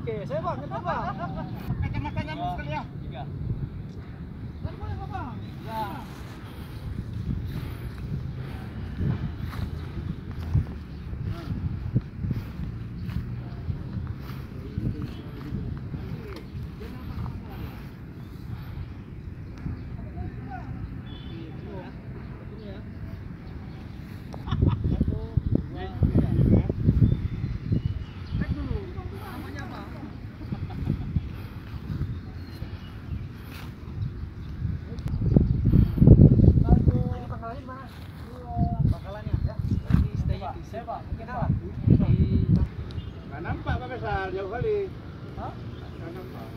Oke, saya bang, kita bang. Kacamata nyamuk sekali ya. 3. Boleh bang. Ya. Nggak nampak Pak Besar, jauh kali. Hah? Nggak nampak.